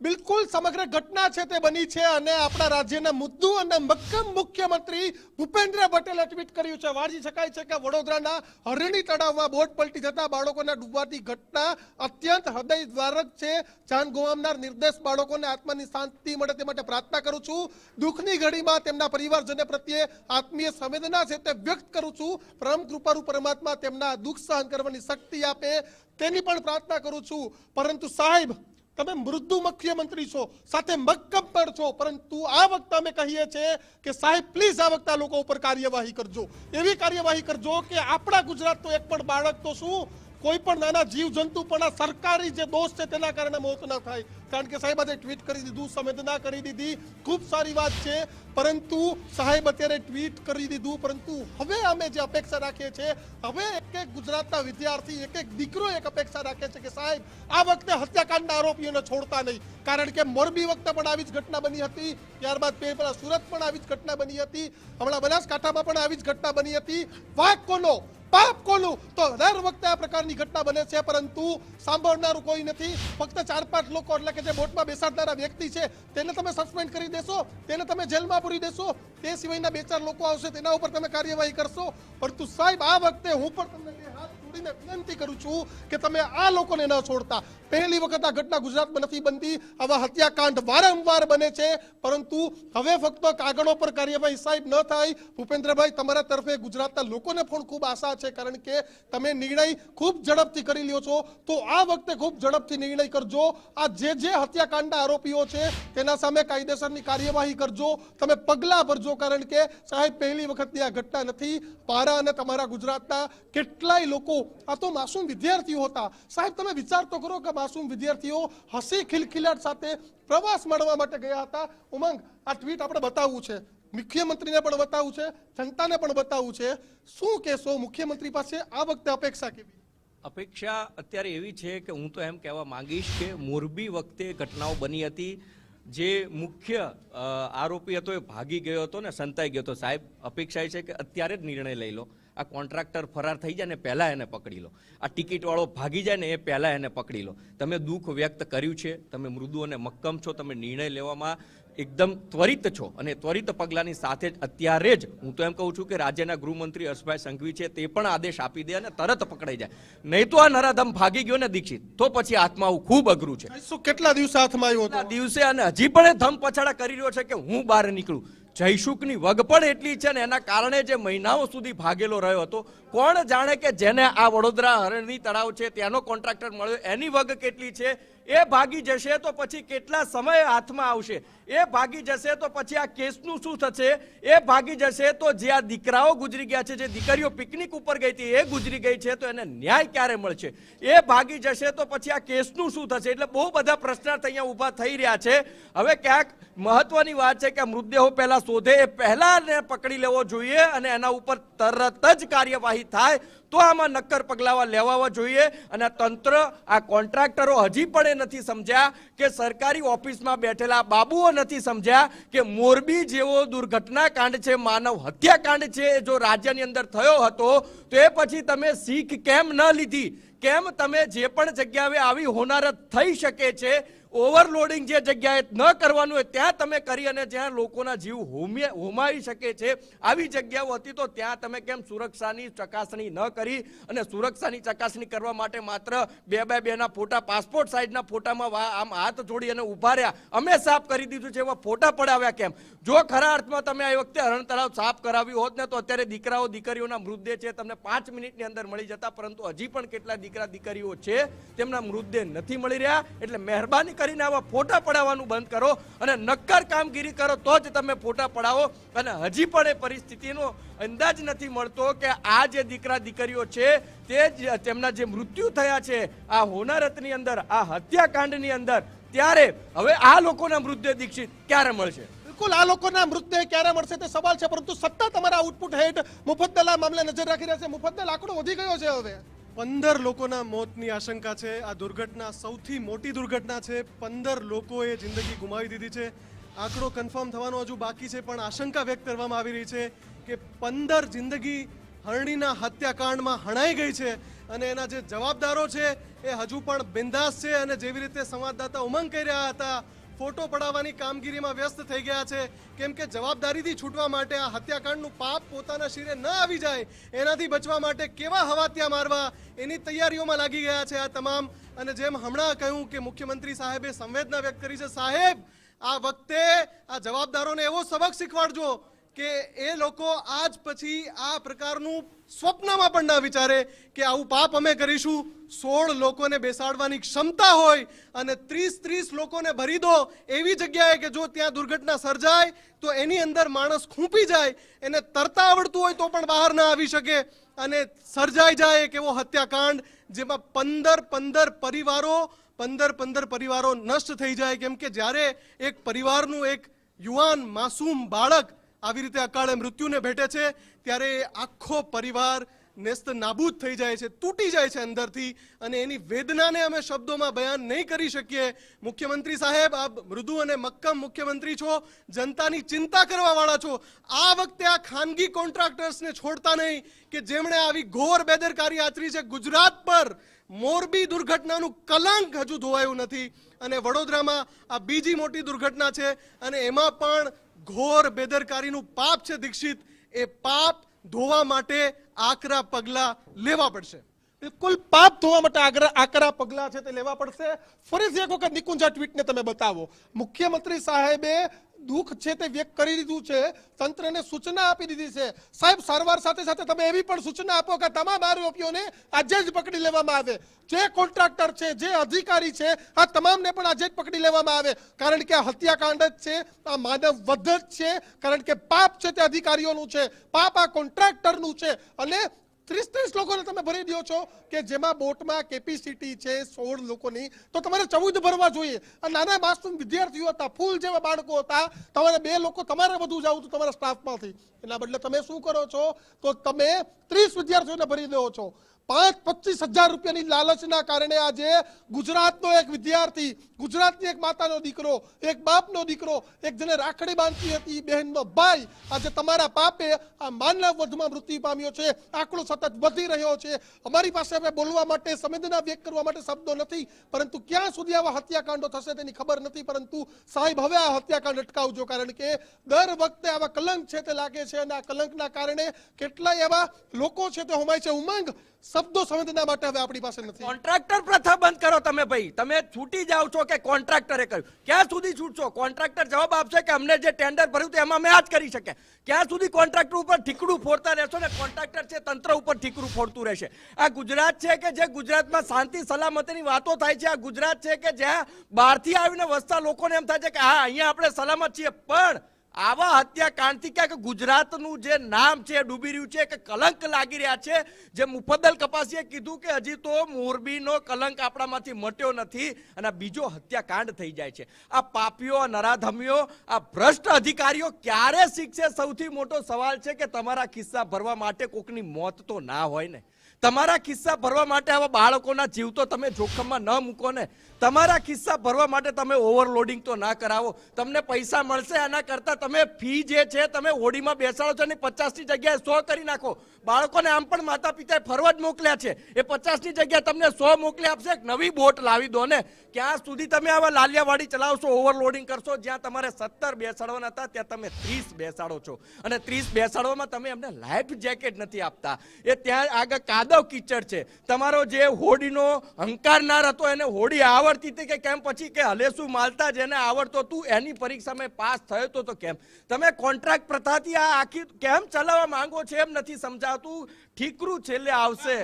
બિલકુલ સમગ્ર ઘટના છે તે બની છે અને આપણા રાજ્યના મુદ્દુ અને મક્કમ મુખ્યમંત્રી ભૂપેન્દ્ર પટેલે ટ્વીટ કર્યું છે. વાંચી શકાય છે કે વડોદરાના હરણી તળાવમાં બોટ પલટી જતા બાળકોના ડૂબવાની ઘટના અત્યંત હૃદયદ્વારક છે. જાન ગુમાવનાર નિર્દોષ બાળકોને આત્માની શાંતિ મળે તે માટે પ્રાર્થના કરું છું. દુઃખની ઘડીમાં તેમના પરિવારજનો પ્રત્યે આત્મીય સંવેદના છે તે વ્યક્ત કરું છું. પરમ કૃપાળુ પરમાત્મા તેમના દુઃખ સહન કરવાની શક્તિ આપે તેની પણ પ્રાર્થના કરું છું. પરંતુ સાહેબ, તમે મૃદુ મુખ્યમંત્રી છો, સાથે મક્કમ પણ છો, પરંતુ આ વખતે અમે કહીએ છીએ કે સાહેબ પ્લીઝ આ વખતે લોકો ઉપર કાર્યવાહી કરજો. એવી કાર્યવાહી કરજો કે આપણા ગુજરાતનો એક પણ બાળક તો શું, કોઈ પણ નાના જીવજંતુ પણ આ સરકારી જે દોષ છે તેના કારણે મોત ન થાય. કારણ કે સાહેબ આજે ટ્વીટ કરી દીધું, સંવેદના કરી દીધી, ખૂબ સારી વાત છે. પરંતુ સાહેબ અત્યારે ટ્વીટ કરી દીધું, પરંતુ હવે અમે જે અપેક્ષા રાખીએ છીએ, હવે એક ગુજરાતના વિદ્યાર્થી, એક દીકરો એક અપેક્ષા રાખે છે કે સાહેબ આ વખતે હત્યાકાંડના આરોપીઓને છોડતા નહીં. કારણ કે મોરબી વખતે પણ આવી જ ઘટના બની હતી, ત્યારબાદ પહેલા સુરત પણ આવી જ ઘટના બની હતી, હમણાં બનાસકાંઠામાં પણ આવી જ ઘટના બની હતી. વાક કોનો, પાપ કોનું? તો દર વખતે આ પ્રકારની ઘટના બને છે, પરંતુ સાંભળનારું કોઈ નથી. ફક્ત 4-5 લોકો એટલે કે જે બોટમાં બેસાડનારા વ્યક્તિ છે તેને તમે સસ્પેન્ડ કરી દેશો, તેને તમે જેલમાં પૂરી દેશો, તે સિવાયના 2-4 લોકો આવશે તેના ઉપર તમે કાર્યવાહી કરશો. પરંતુ સાહેબ આ વખતે હું પણ તમને બે હાથ જોડીને વિનંતી કરું છું કે તમે આ લોકોને ન છોડતા. પહેલી વખત આ ઘટના ગુજરાતમાં નથી બનતી, આવા હત્યાકાંડ વારંવાર બને છે, પરંતુ હવે ફક્ત કાગળો પર કાર્યવાહી સાહેબ ન થાય. ભૂપેન્દ્રભાઈ, તમારા તરફે ગુજરાતના લોકોને પણ ખૂબ આશા છે, કારણ કે તમે નિર્ણય ખૂબ ઝડપથી કરી લ્યો છો. તો આ વખતે ખૂબ ઝડપથી નિર્ણય કરજો. આ જે હત્યાકાંડના આરોપીઓ છે તેના સામે કાયદેસરની કાર્યવાહી કરજો, તમે પગલાં ભરજો. કારણ કે સાહેબ પહેલી વખતની આ ઘટના નથી. મારા અને તમારા ગુજરાતના કેટલાય લોકો, આ તો માસૂમ વિદ્યાર્થીઓ હતા. સાહેબ તમે વિચાર તો કરો કે માસૂમ વિદ્યાર્થીઓ હસી ખિલખિલાટ સાથે પ્રવાસ માણવા માટે ગયા હતા. ઉમંગ, આ ટ્વીટ આપણે બતાવવું છે, મુખ્યમંત્રીને પણ બતાવવું છે, જનતાને પણ બતાવવું છે. શું કહેશો મુખ્યમંત્રી પાસે આ વખતે અપેક્ષા કેવી? અપેક્ષા અત્યારે એવી છે કે હું તો એમ કહેવા માંગીશ કે મોરબી વખતે ઘટનાઓ બની હતી, જે મુખ્ય આરોપી હતો એ ભાગી ગયો હતો ને સંતાઈ ગયો હતો. સાહેબ અપેક્ષા એ છે કે અત્યારે જ નિર્ણય લઈ લો. આ કોન્ટ્રાક્ટર ફરાર થઈ જાય ને પહેલાં એને પકડી લો, આ ટિકિટવાળો ભાગી જાય ને એ પહેલાં એને પકડી લો. તમે દુઃખ વ્યક્ત કર્યું છે, તમે મૃદુ અને મક્કમ છો, તમે નિર્ણય લેવામાં એકદમ ત્વરિત છો, અને ત્વરિત પગલાંની સાથે જ અત્યારે જ હું તો એમ કહું છું કે રાજ્યના ગૃહમંત્રી હર્ષભાઈ સંઘવી છે તે પણ આદેશ આપી દે અને તરત પકડાઈ જાય. નહીં તો આ નરાધમ ભાગી ગયો ને દીક્ષિત, તો પછી હાથમાં આવું ખૂબ અઘરું છે. કેટલા દિવસ હાથમાં આવ્યો હતો? દિવસે, અને હજી પણ એ ધમ પછાડા કરી રહ્યો છે કે હું બહાર નીકળું. જયશુખની વગ પણ એટલી છે ને એના કારણે જે મહિનાઓ સુધી ભાગેલો રહ્યો હતો, કોણ જાણે કે જેને આ વડોદરા હરણી તળાવ છે ત્યાંનો કોન્ટ્રાક્ટર મળ્યો એની વગ કેટલી છે. એ ભાગી જશે તો પછી કેટલા સમય હાથમાં આવશે, એ ભાગી જશે તો પછી આ કેસનું શું થશે, એ ભાગી જશે તો જે આ દીકરાઓ ગુજરી ગયા છે, જે દીકરીઓ પિકનિક ઉપર ગઈ હતી એ ગુજરી ગઈ છે, તો એને ન્યાય ક્યારે મળશે, એ ભાગી જશે તો પછી આ કેસનું શું થશે. એટલે બહુ બધા પ્રશ્નાર્થ અહીંયા ઊભા થઈ રહ્યા છે. હવે ક્યાંક મહત્વની વાત છે કે મૃતદેહો પહેલા શોધે એ પહેલા પકડી લેવો જોઈએ અને એના ઉપર તરત જ કાર્યવાહી થાય, તો આમાં નક્કર પગલાં લેવા જોઈએ. અને તંત્ર, આ કોન્ટ્રાક્ટરો હજી પણ એ નથી સમજ્યા કે સરકારી ઓફિસમાં બેઠેલા બાબુઓ નથી સમજ્યા કે મોરબી જેવો દુર્ઘટના કાંડ છે, માનવ હત્યાકાંડ છે, જો રાજ્યની અંદર થયો હતો તો એ પછી તમે શીખ કેમ ન લીધી? કેમ તમે જે પણ જગ્યાએ આવી હોનારત થઈ શકે છે, ઓવરલોડિંગ જે જગ્યાએ ન કરવાનું હોય ત્યાં તમે કરી, અને જ્યાં લોકોના જીવ હોમાઈ શકે છે આવી જગ્યાઓ હતી તો ત્યાં તમે કેમ સુરક્ષાની ચકાસણી ન કરી? અને સુરક્ષાની ચકાસણી કરવા માટે માત્ર 2x2ના ફોટા, પાસપોર્ટ સાઇઝના ફોટામાં આમ હાથ જોડી અને ઊભા રહ્યા, અમે સાફ કરી દીધું છે એવા ફોટા પડાવ્યા કેમ? જો ખરા અર્થમાં તમે આ વખતે હરણ તળાવ સાફ કરાવ્યું હોત ને તો અત્યારે દીકરાઓ દીકરીઓના મૃતદેહ છે તમને 5 મિનિટની અંદર મળી જતા, પરંતુ હજી પણ કેટલા દીકરા દીકરીઓ છે તેમના મૃતદેહ નથી મળી રહ્યા. એટલે મહેરબાની કરીને આવા ફોટા પડાવવાનું બંધ કરો અને નક્કર કામગીરી કરો, તો જ તમે ફોટા પડાવો. અને હજી પણ એ પરિસ્થિતિનો અંદાજ નથી મળતો કે આ જે દીકરા દીકરીઓ છે તે તેમના જે મૃત્યુ થયા છે આ હોનારતની અંદર, આ હત્યાકાંડની અંદર, ત્યારે હવે આ લોકોના મૃતદેહ દીક્ષિત ક્યારે મળશે? બિલકુલ, આ લોકોના મૃતદેહ ક્યારે મળશે તે સવાલ છે, પરંતુ સત્તા તમારા આઉટપુટ હેઠ મુફદ્દલ આ મામલે નજર રાખી રહ્યા છે. મુફદ્દલ, આંકડો વધી ગયો છે. હવે 15 લોકોના મોતની આશંકા છે. આ દુર્ઘટના સૌથી મોટી દુર્ઘટના છે. 15 લોકોએ જિંદગી ગુમાવી દીધી છે. આંકડો કન્ફર્મ થવાનો હજુ બાકી છે, પણ આશંકા વ્યક્ત કરવામાં આવી રહી છે કે 15 જિંદગી હરણીના હત્યાકાંડમાં હણાઈ ગઈ છે અને એના જે જવાબદારો છે એ હજુ પણ બિંદાસ છે અને જેવી રીતે સંવાદદાતા ઉમંગ કરી રહ્યા હતા ફોટો પડાવવાની કામગીરીમાં વ્યસ્ત થઈ ગયા છે કેમ કે જવાબદારીથી છૂટવા માટે આ હત્યાકાંડનું પાપ પોતાના શિરે ન આવી જાય એનાથી બચવા માટે કેવા હવાતિયા મારવા એની તૈયારીઓમાં લાગી ગયા છે આ તમામ અને જેમ હમણાં કહ્યું કે મુખ્યમંત્રી સાહેબે સંવેદના વ્યક્ત કરી છે સાહેબ આ વખતે આ જવાબદારોને એવો સબક શીખવાડજો કે એ લોકો આજ પછી આ પ્રકારનું સ્વપ્નમાં પણ ના વિચારે કે આવું પાપ અમે કરીશું 16 લોકોને બેસાડવાની ક્ષમતા હોય અને 30 લોકોને ભરી દો એવી જગ્યાએ કે જો ત્યાં દુર્ઘટના સર્જાય તો એની અંદર માણસ ખૂંપી જાય એને તરતા આવડતું હોય તો પણ બહાર ના આવી શકે અને સર્જાઈ જાય એક એવો હત્યાકાંડ જેમાં 15 પરિવારો નષ્ટ થઈ જાય કેમ કે જ્યારે એક પરિવારનું એક યુવાન માસૂમ બાળક આવી રીતે અકાળે મૃત્યુને ભેટે છે ત્યારે આખો પરિવાર નેસ્ત નાબૂદ થઈ જાય છે તૂટી જાય છે અંદરથી અને એની વેદનાને અમે શબ્દોમાં બયાન નહીં કરી શકીએ મુખ્યમંત્રી સાહેબ આપ મૃદુ અને મક્કમ મુખ્યમંત્રી છો જનતાની ચિંતા કરવાવાળા છો આ વખતે આ ખાનગી કોન્ટ્રાક્ટર્સને છોડતા નહીં કે જેમણે આવી ઘોર બેદરકારી આચરી છે ગુજરાત પર મોરબી દુર્ઘટનાનું કલંક હજુ ધોવાયું નથી અને વડોદરામાં આ બીજી મોટી દુર્ઘટના છે અને એમાં પણ ઘોર બેદરકારીનું પાપ છે દીક્ષિત એ પાપ ધોવા માટે આકરા પગલા લેવા પડશે બિલકુલ પાપ ધોવા માટે આકરા પગલા છે તે લેવા પડશે ફરીથી એક વખત નિકુંજા ટ્વીટને તમે બતાવો મુખ્યમંત્રી સાહેબે દુઃખ છે તે વ્યક્ત કરી દીધું છે તંત્રને સૂચના આપી દીધી છે સાહેબ સારવાર સાથે સાથે તમે એવી પણ સૂચના આપો કે તમામ આરોપીઓને આજે જ પકડી લેવામાં આવે જે કોન્ટ્રાક્ટર છે જે અધિકારી છે આ તમામને પણ આજે જ પકડી લેવામાં આવે કારણ કે આ હત્યાકાંડ જ છે આ માનવ વધ જ છે કારણ કે પાપ છે તે અધિકારીઓનું છે પાપ આ કોન્ટ્રાક્ટરનું છે અને 30 લોકોને તમે ભરી દો છો કે જેમાં બોટમાં કેપેસિટી છે 16 લોકોની તો તમારે 14 ભરવા જોઈએ આ નાના માસૂમ વિદ્યાર્થીઓ હતા ફૂલ જેવા બાળકો હતા તમારે 2 લોકો તમારે વધુ જાવ તો તમારા સ્ટાફમાંથી એના બદલે તમે શું કરો છો તો તમે 30 વિદ્યાર્થીઓને ભરી દો છો 25 હજાર રૂપિયાની લાલચના કારણે આજે ગુજરાતનો એક વિદ્યાર્થી ગુજરાતની એક માતાનો દીકરો એક બાપનો દીકરો એક જેને રાખડી બાંધતી હતી બહેનનો ભાઈ આજે તમારા પાપે આ માનવ વધમાં મૃત્યુ પામ્યો છે આંકડો સતત વધી રહ્યો છે અમારી પાસે હવે બોલવા માટે સંવેદના વ્યક્ત કરવા માટે શબ્દો નથી પરંતુ ક્યાં સુધી આવા હત્યાકાંડો થશે તેની ખબર નથી પરંતુ સાહેબ હવે આ હત્યાકાંડ અટકાવજો કારણ કે દર વખતે આવા કલંક છે તે લાગે છે અને આ કલંકના કારણે કેટલાય એવા લોકો છે તે હોમાય છે ઉમંગ શબ્દો સંવેદના માટે હવે આપણી પાસે નથી કોન્ટ્રાક્ટર પ્રથા બંધ કરો તમે ભાઈ તમે છૂટી જાવ છો કે કોન્ટ્રાક્ટરે કર્યું ક્યાં સુધી છૂટશો કોન્ટ્રાક્ટર જવાબ આપશે કે અમને જે ટેન્ડર ભર્યું એમાં અમે આ જ કરી શકે ક્યાં સુધી કોન્ટ્રાક્ટર ઉપર ઠીકડું ફોડતા રહેશો ને કોન્ટ્રાક્ટર છે તંત્ર ઉપર ઠીકડું ફોડતું રહેશે આ ગુજરાત છે કે જે ગુજરાતમાં શાંતિ સલામતીની વાતો થાય છે આ ગુજરાત છે કે જ્યાં બહારથી આવીને વસતા લોકોને એમ થાય છે કે હા અહીંયા આપણે સલામત છીએ પણ આવા હત્યાકાંડથી ક્યાંક ગુજરાતનું જે નામ છે ડૂબી રહ્યું છે કે કલંક લાગી રહ્યા છે જે મુફદ્દલ કપાસીએ કીધું કે હજી તો મોરબીનો કલંક આપણામાંથી મટ્યો નથી અને બીજો હત્યાકાંડ થઈ જાય છે આ પાપીઓ નરાધમીઓ આ ભ્રષ્ટ અધિકારીઓ ક્યારે શીખશે સૌથી મોટો સવાલ છે કે તમારા ખિસ્સા ભરવા માટે કોકની મોત તો ના હોય ને તમારા ખિસ્સા ભરવા માટે આવા બાળકોના જીવ તો તમે જોખમમાં ન મૂકો ને તમારા ખિસ્સા ભરવા માટે તમે ઓવરલોડિંગ તો ના કરાવો તમને પૈસા મળશે આના કરતાં તમે ફી જે છે તમે હોડીમાં બેસાડો છો ને 50ની જગ્યાએ 100 કરી નાખો બાળકોને આમ પણ માતા પિતાએ ફરવા જ મોકલ્યા છે એ 50ની જગ્યાએ તમને 100 મોકલી આપશે નવી બોટ લાવી દો ને ક્યાં સુધી તમે આવા લાલિયાવાડી ચલાવશો ઓવરલોડિંગ કરશો જ્યાં તમારે 17 બેસાડવાના હતા ત્યાં તમે 30 બેસાડો છો અને 30 બેસાડવામાં તમે એમને લાઈફ જેકેટ નથી આપતા એ ત્યાં આગળ કાદવ કીચડ છે તમારો જે હોડીનો હંકારનાર હતો એને હોડી આવડતી હતી કે કેમ પછી કે હલેસું માલતા જેને આવડતો તું એની પરીક્ષામાં પાસ થયો તો કેમ તમે કોન્ટ્રાક્ટ પ્રથાથી આ આખી કેમ ચલાવવા માંગો છો એમ નથી સમજાતું ઠીકરું છેલ્લે આવશે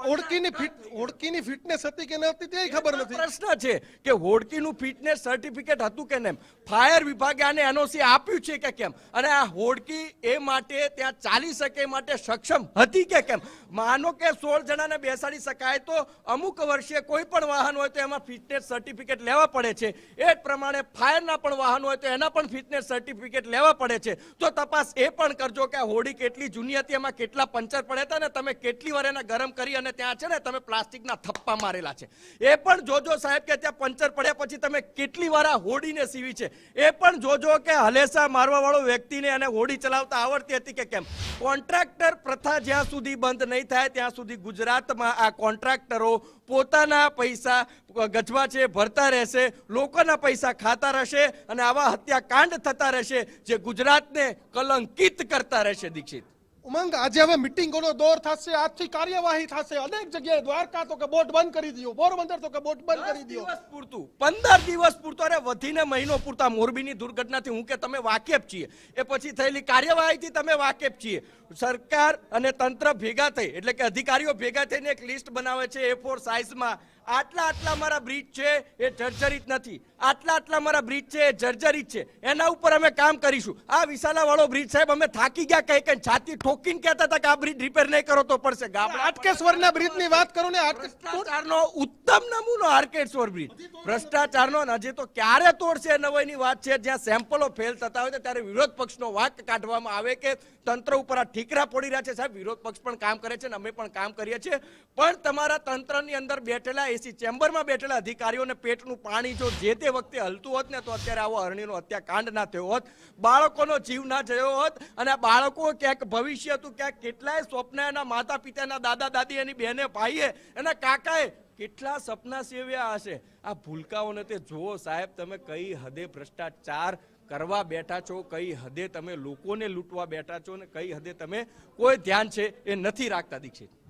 હોડકીની ફિટનેસ હતી કે ન હતી તે ખબર નથી પ્રશ્ન છે કે હોડકીનું ફિટનેસ સર્ટિફિકેટ હતું કે નહીં ફાયર વિભાગે આને એનઓસી આપ્યું છે કે કેમ અને આ હોડકી એ માટે ત્યાં ચાલી શકે એ માટે સક્ષમ હતી કે કેમ માનો કે 16 જણાને બેસાડી શકાય તો અમુક વર્ષે કોઈ પણ વાહન હોય તો એમાં ફિટનેસ સર્ટિફિકેટ લેવા પડે છે એ જ પ્રમાણે ફાયરના પણ વાહન હોય તો એના પણ ફિટનેસ સર્ટિફિકેટ લેવા પડે છે તો તપાસ એ પણ કરજો કે આ હોડી કેટલી જૂની હતી એમાં કેટલા પંચર પડ્યા હતા ને તમે કેટલી વાર એને ગરમ કરી અને ત્યાં છે ને તમે પ્લાસ્ટિકના થપ્પા મારેલા છે એ પણ જોજો સાહેબ કે ત્યાં પંચર પડ્યા પછી તમે કેટલી વાર આ હોડીને સીવી છે એ પણ જોજો કે હલેસા મારવા વાળો વ્યક્તિને એને હોડી ચલાવતા આવડતી હતી કે કેમ કોન્ટ્રાક્ટર પ્રથા જ્યાં સુધી બંધ નહીં થાય ત્યાં સુધી ગુજરાતમાં આ કોન્ટ્રાક્ટરો પોતાના પૈસા ગજવા છે ભરતા રહેશે, લોકોના પૈસા ખાતા રહેશે અને આવા હત્યાકાંડ થતા રહેશે જે ગુજરાતને કલંકિત કરતા રહેશે. દીક્ષિત, ઉમંગ, આજે હવે મિટિંગોનો દોર થશે, આજથી કાર્યવાહી થશે. અનેક જગ્યાએ દ્વારકા તો કે બોટ બંધ કરી દો, પોરબંદર તો કે બોટ બંધ કરી દો. 10 દિવસ પૂરતું, 15 દિવસ પૂરતું, અરે વધીને મહિનો પૂરતા. મોરબીની દુર્ઘટનાથી હું કે તમે વાકેફ છીએ, એ પછી થયેલી કાર્યવાહીથી તમે વાકેફ છીએ. સરકાર અને તંત્ર ભેગા થઈ એટલે કે અધિકારીઓ ભેગા થઈને એક લિસ્ટ બનાવે છે A4 સાઇઝમાં. આટલા મારા બ્રિજ છે એ જર્જરિત નથી, આટલા મારા બ્રિજ છે એ જર્જરિત છે, એના ઉપર અમે કામ કરીશું. આ વિશાલાવાળો બ્રિજ સાહેબ અમે થાકી ગયા, કઈ છાતી ઠોકીને કહેતા હતા કે આ બ્રિજ રિપેર નહીં કરો તો પડશે. હાટકેશ્વરના બ્રિજની વાત કરો ને. ભ્રષ્ટાચારનો ઉત્તમ નમૂનો હાટકેશ્વર બ્રિજ. ભ્રષ્ટાચારનો હજી તો ક્યારે તોડશે એ નવાઈની વાત છે. જ્યાં સેમ્પલો ફેલ થતા હોય ત્યારે વિરોધ પક્ષનો વાંક કાઢવામાં આવે કે તંત્ર ઉપર આ ઠીકરા પડી રહ્યા છે. સાહેબ, વિરોધ પક્ષ પણ કામ કરે છે ને અમે પણ કામ કરીએ છીએ, પણ તમારા તંત્રની અંદર બેઠેલા એસી ચેમ્બરમાં બેઠેલા અધિકારીઓને પેટનું પાણી જો જે તે વખતે હલતું હોત ને તો અત્યારે આવો અરણીનો હત્યાકાંડ ના થયો હોત, બાળકોનો જીવ ના જયો હોત. અને આ બાળકો ક્યાંક ભવિષ્ય હતું, ક્યાંક કેટલાય સ્વપ્ન એના માતા પિતાના દાદા દાદી એની બહેને ભાઈએ એના કાકાએ કેટલા સપના સેવ્યા હશે. આ ભૂલકાઓને તે જુઓ સાહેબ, તમે કઈ હદે ભ્રષ્ટાચાર કરવા બેઠા છો, કઈ હદે તમે લોકોને લૂંટવા બેઠા છો ને કઈ હદે તમે કોઈ ધ્યાન છે એ નથી રાખતા. દીક્ષિત,